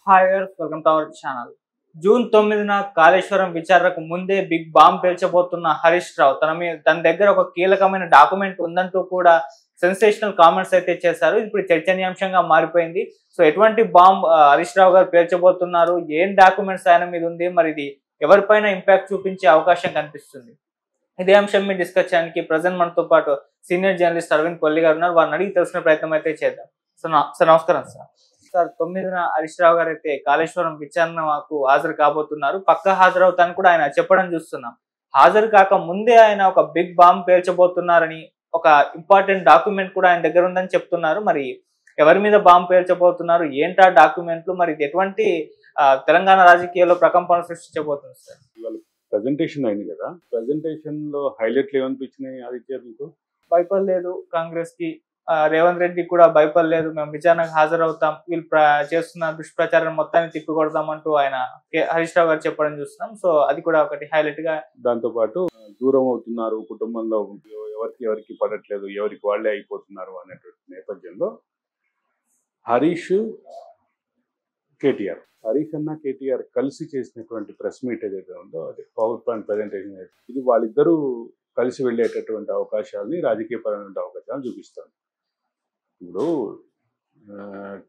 Hi viewers, welcome to our channel. June 9న కాళేశ్వరం విచారణకు ముందే బిగ్ బాంబ్ పేల్చబోతున్న హరీష్ రావు తన దగ్గర ఒక కీలకమైన డాక్యుమెంట్ ఉందంటూ కూడా సెన్సేషనల్ కామెంట్స్ అయితే చేశారు. ఇప్పుడు చర్చనీయాంశంగా మారిపోయింది. సో ఎటువంటి బాంబ్ హరీష్ రావు గారు పేల్చబోతున్నారు, ఏం డాక్యుమెంట్స్ ఆయన మీద ఉంది, మరి ఇది ఎవరిపైన ఇంపాక్ట్ చూపించే అవకాశం కనిపిస్తుంది? ఇదే అంశం మీద డిస్కస్ చేయడానికి ప్రజెంట్ మనతో పాటు సీనియర్ జర్నలిస్ట్ అరవింద్ కొల్లి గారు ఉన్నారు. వారిని అడిగి తెలుసుకునే ప్రయత్నం అయితే చేద్దాం. సార్ నమస్కారం సార్. సార్ 9న హరీష్ రావు గారు అయితే కాళేశ్వరం విచారణకు హాజరు కాబోతున్నారు. పక్కా హాజరవుతానని కూడా ఆయన చెప్పడం చూస్తున్నాం. హాజరు కాక ముందే ఆయన ఒక బిగ్ బాంబ్ పేల్చబోతున్నారని, ఒక ఇంపార్టెంట్ డాక్యుమెంట్ కూడా ఆయన దగ్గర ఉందని చెప్తున్నారు. మరి ఎవరి మీద బాంబు పేల్చబోతున్నారు, ఏంటా డాక్యుమెంట్లు, మరి ఇది ఎటువంటి తెలంగాణ రాజకీయాల్లో ప్రకంపన సృష్టించబోతుంది సార్? ప్రెజెంటేషన్ అయింది కదా, ప్రెజెంటేషన్ లో హైలైట్లు ఏమనిపించినాయి ఆదిత్య మీకు? భయపడలేదు కాంగ్రెస్ కి, రేవంత్ రెడ్డి కూడా భయపడలేదు, మేము విచారణకు హాజరవుతాం, వీళ్ళు చేస్తున్న దుష్ప్రచారం మొత్తాన్ని తిప్పికొడతామంటూ ఆయన హరీష్ రావు గారు చెప్పడం చూస్తున్నాం. సో అది కూడా ఒకటి హైలైట్ గా. దాంతో పాటు దూరం అవుతున్నారు, కుటుంబంలో ఎవరికి పడట్లేదు, ఎవరికి వాళ్ళే అయిపోతున్నారు అనేటువంటి నేపథ్యంలో హరీష్ కేటీఆర్ కలిసి చేసినటువంటి ప్రెస్ మీట్ ఏదైతే ఉందో అది పవర్ పాయింట్ ప్రజెంటేషన్, ఇది వాళ్ళిద్దరూ కలిసి వెళ్ళేటటువంటి అవకాశాలని, రాజకీయపరమైన అవకాశాలను చూపిస్తుంది. ఇప్పుడు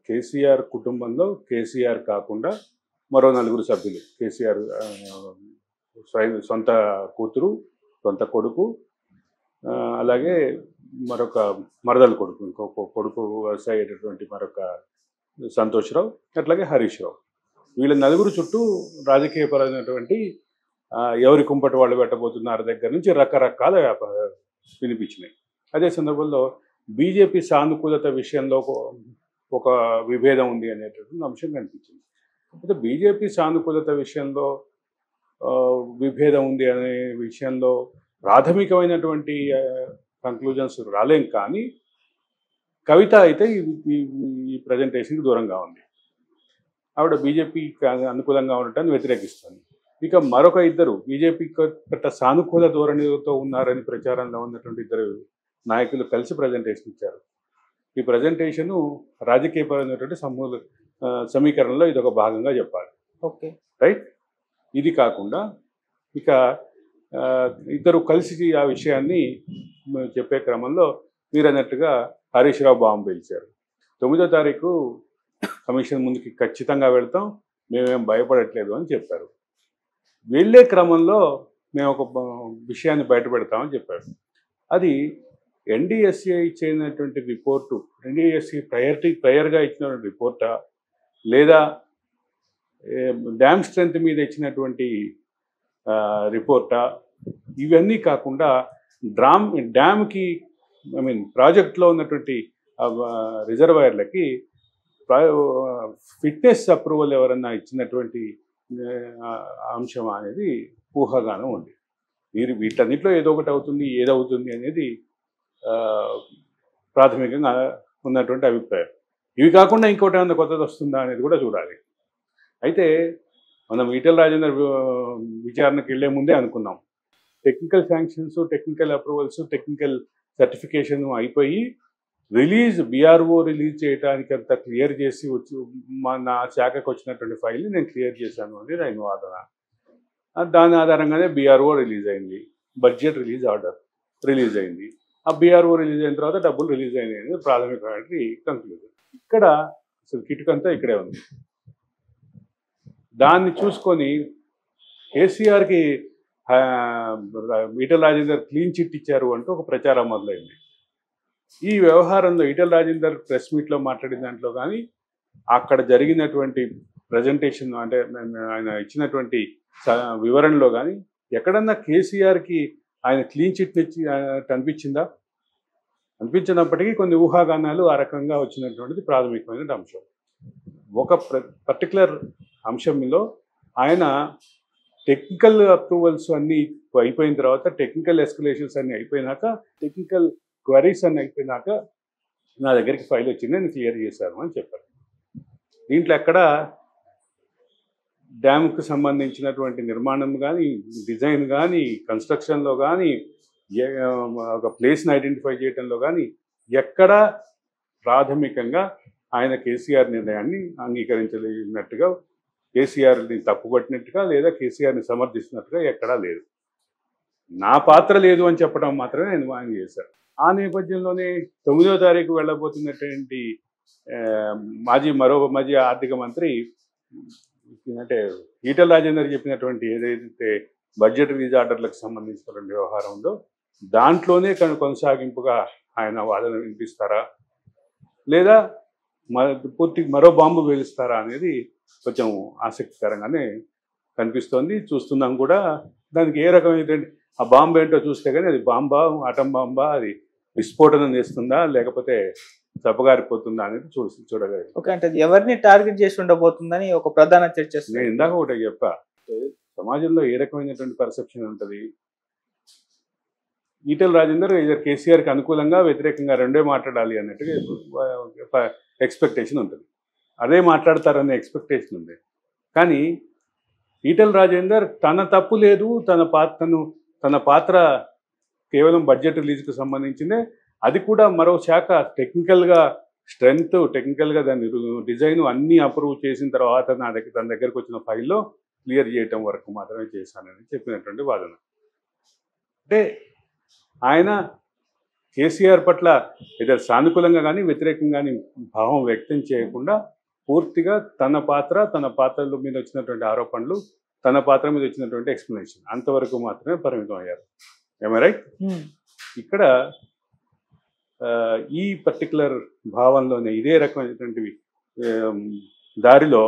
కేసీఆర్ కుటుంబంలో కేసీఆర్ కాకుండా మరో 4 సభ్యులు, కేసీఆర్ సొంత కూతురు, సొంత కొడుకు, అలాగే మరొక మరదల కొడుకు, ఇంకొక కొడుకు అయ్యేటటువంటి మరొక సంతోష్ రావు, అట్లాగే హరీష్ రావు, వీళ్ళ 4 చుట్టూ రాజకీయపరమైనటువంటి ఎవరి కుంపటి వాళ్ళు పెట్టబోతున్నారు దగ్గర నుంచి రకరకాల వినిపించినాయి. అదే సందర్భంలో బీజేపీ సానుకూలత విషయంలో ఒక విభేదం ఉంది అనేటటువంటి అంశం కనిపించింది. అయితే బీజేపీ సానుకూలత విషయంలో విభేదం ఉంది అనే విషయంలో ప్రాథమికమైనటువంటి కంక్లూజన్స్ రాలేం. కానీ కవిత అయితే ఈ ప్రజెంటేషన్కి దూరంగా ఉంది. ఆవిడ బీజేపీకి అనుకూలంగా ఉండటాన్ని వ్యతిరేకిస్తుంది. ఇక మరొక ఇద్దరు బీజేపీ పట్ల సానుకూల ధోరణితో ఉన్నారని ప్రచారంలో ఉన్నటువంటి 2 నాయకులు కలిసి ప్రజెంటేషన్ ఇచ్చారు. ఈ ప్రజెంటేషను రాజకీయపరమైనటువంటి సమీకరణలో ఇది ఒక భాగంగా చెప్పాలి. Okay, right. ఇది కాకుండా ఇక ఇద్దరు కలిసి ఆ విషయాన్ని చెప్పే క్రమంలో మీరు అన్నట్టుగా హరీష్ రావు బాంబు పేల్చారు. 9వ తారీఖు కమిషన్ ముందుకి ఖచ్చితంగా వెళ్తాం, మేమేం భయపడట్లేదు అని చెప్పారు. వెళ్ళే క్రమంలో మేము ఒక విషయాన్ని బయటపెడతామని చెప్పారు. అది ఎన్డీఎస్ఏ ఇచ్చినటువంటి రిపోర్టు, ఎన్డీఎస్ఏ ప్రయర్గా ఇచ్చినటువంటి రిపోర్టా, లేదా డ్యామ్ స్ట్రెంత్ మీద ఇచ్చినటువంటి రిపోర్టా, ఇవన్నీ కాకుండా డ్యామ్కి ప్రాజెక్ట్లో ఉన్నటువంటి రిజర్వాయర్లకి ఫిట్నెస్ అప్రూవల్ ఎవరన్నా ఇచ్చినటువంటి అంశం అనేది ఊహాగానం ఉంది. వీటన్నిటిలో ఏదో ఒకటి అవుతుంది, ఏదవుతుంది అనేది ప్రాథమికంగా ఉన్నటువంటి అభిప్రాయం. ఇవి కాకుండా ఇంకోటి ఏమన్నా కొత్తది వస్తుందా అనేది కూడా చూడాలి. అయితే మనం ఈటెల రాజేందర్ విచారణకు వెళ్లే ముందే అనుకున్నాం, technical sanctions, technical approvals, technical certification అయిపోయి బీఆర్ఓ రిలీజ్ చేయడానికి అంత క్లియర్ చేసి నా శాఖకు వచ్చినటువంటి ఫైల్ని నేను క్లియర్ చేశాను అనేది ఆయన వాదన. దాని ఆధారంగానే బీఆర్ఓ రిలీజ్ అయింది, బడ్జెట్ ఆర్డర్ రిలీజ్ అయింది. ఆ బీఆర్ఓ రిలీజ్ అయిన తర్వాత డబ్బులు రిలీజ్ అయినాయి అనేది ప్రాథమికమైన కంక్లూజన్. ఇక్కడ అసలు కిటుకంతా ఇక్కడే ఉంది. దాన్ని చూసుకొని కేసీఆర్కి ఈటెల రాజేందర్ క్లీన్ చిట్ ఇచ్చారు అంటూ ఒక ప్రచారం మొదలైంది. ఈ వ్యవహారంలో ఈటెల రాజేందర్ ప్రెస్ మీట్లో మాట్లాడిన దాంట్లో కానీ, అక్కడ జరిగినటువంటి ప్రజెంటేషన్ అంటే ఆయన ఇచ్చినటువంటి వివరణలో కానీ ఎక్కడన్నా కేసీఆర్కి ఆయన క్లీన్ చిట్ ఇచ్చి అనిపించినప్పటికీ కొన్ని ఊహాగానాలు ఆ రకంగా వచ్చినటువంటిది ప్రాథమికమైన అంశం. ఒక పర్టికులర్ అంశంలో ఆయన టెక్నికల్ అప్రూవల్స్ అన్నీ అయిపోయిన తర్వాత, టెక్నికల్ ఎస్కలేషన్స్ అన్నీ అయిపోయినాక, టెక్నికల్ క్వరీస్ అన్నీ అయిపోయినాక నా దగ్గరికి ఫైల్ వచ్చింది, నేను క్లియర్ చేశాను అని చెప్పారు. దీంట్లో ఎక్కడ డ్యామ్కి సంబంధించినటువంటి నిర్మాణం కానీ, డిజైన్ కానీ, కన్స్ట్రక్షన్లో కానీ, ఒక ప్లేస్ని ఐడెంటిఫై చేయడంలో కానీ ఎక్కడ ప్రాథమికంగా ఆయన కేసీఆర్ నిర్ణయాన్ని అంగీకరించలేనట్టుగా, కేసీఆర్ని తప్పుపట్టినట్టుగా లేదా కేసీఆర్ని సమర్థిస్తున్నట్టుగా ఎక్కడా లేదు. నా పాత్ర లేదు అని చెప్పడం మాత్రమే ఆయన చేశారు. ఆ నేపథ్యంలోనే 9వ తారీఖు వెళ్ళబోతున్నటువంటి మాజీ ఆర్థిక మంత్రి అంటే ఈటెల రాజేందర్ చెప్పినటువంటి ఏదైతే బడ్జెట్ రిలీజ్ ఆర్డర్లకు సంబంధించినటువంటి వ్యవహారం ఉందో దాంట్లోనే కొనసాగింపుగా ఆయన వాదన వినిపిస్తారా లేదా పూర్తి మరో బాంబు వేలుస్తారా అనేది కొంచెం ఆసక్తికరంగానే కనిపిస్తోంది. చూస్తున్నాం కూడా. దానికి ఏ రకమైనటువంటి ఆ బాంబు ఏంటో చూస్తే కానీ అది బాంబా, ఆటం బాంబా, అది విస్ఫోటనం చేస్తుందా లేకపోతే చప్పగారిపోతుందా అనేది చూడగలరు. ఓకే, అంటే ఎవరిని టార్గెట్ చేసి ఉండబోతుందని ఒక ప్రధాన చర్చ. నేను ఇందాక ఒకటి చెప్పా, సమాజంలో ఏ రకమైనటువంటి పర్సెప్షన్ ఉంటుంది. ఈటెల రాజేందర్ కేసీఆర్కి అనుకూలంగా వ్యతిరేకంగా రెండే మాట్లాడాలి అన్నట్టుగా ఎక్స్పెక్టేషన్ ఉంటుంది. అదే మాట్లాడతారనే ఎక్స్పెక్టేషన్ ఉంది. కానీ ఈటెల రాజేందర్ తన తప్పు లేదు, తన పాత్ర కేవలం బడ్జెట్ రిలీజ్కి సంబంధించిందే, అది కూడా మరో శాఖ టెక్నికల్గా స్ట్రెంగ్త్, టెక్నికల్గా దాని డిజైన్ అన్నీ అప్రూవ్ చేసిన తర్వాత తన దగ్గరకు వచ్చిన ఫైల్లో క్లియర్ చేయటం వరకు మాత్రమే చేశానని చెప్పినటువంటి వాదన. అంటే ఆయన కేసీఆర్ పట్ల ఏదో సానుకూలంగా కానీ వ్యతిరేకంగా కానీ భావం వ్యక్తం చేయకుండా పూర్తిగా తన పాత్రల మీద వచ్చినటువంటి ఆరోపణలు, తన పాత్ర మీద వచ్చినటువంటి ఎక్స్ప్లెనేషన్ అంతవరకు మాత్రమే పరిమితం అయ్యారు. ఏమై రైట్? ఇక్కడ ఈ పర్టికులర్ భావంలోనే ఇదే రకమైనటువంటి దారిలో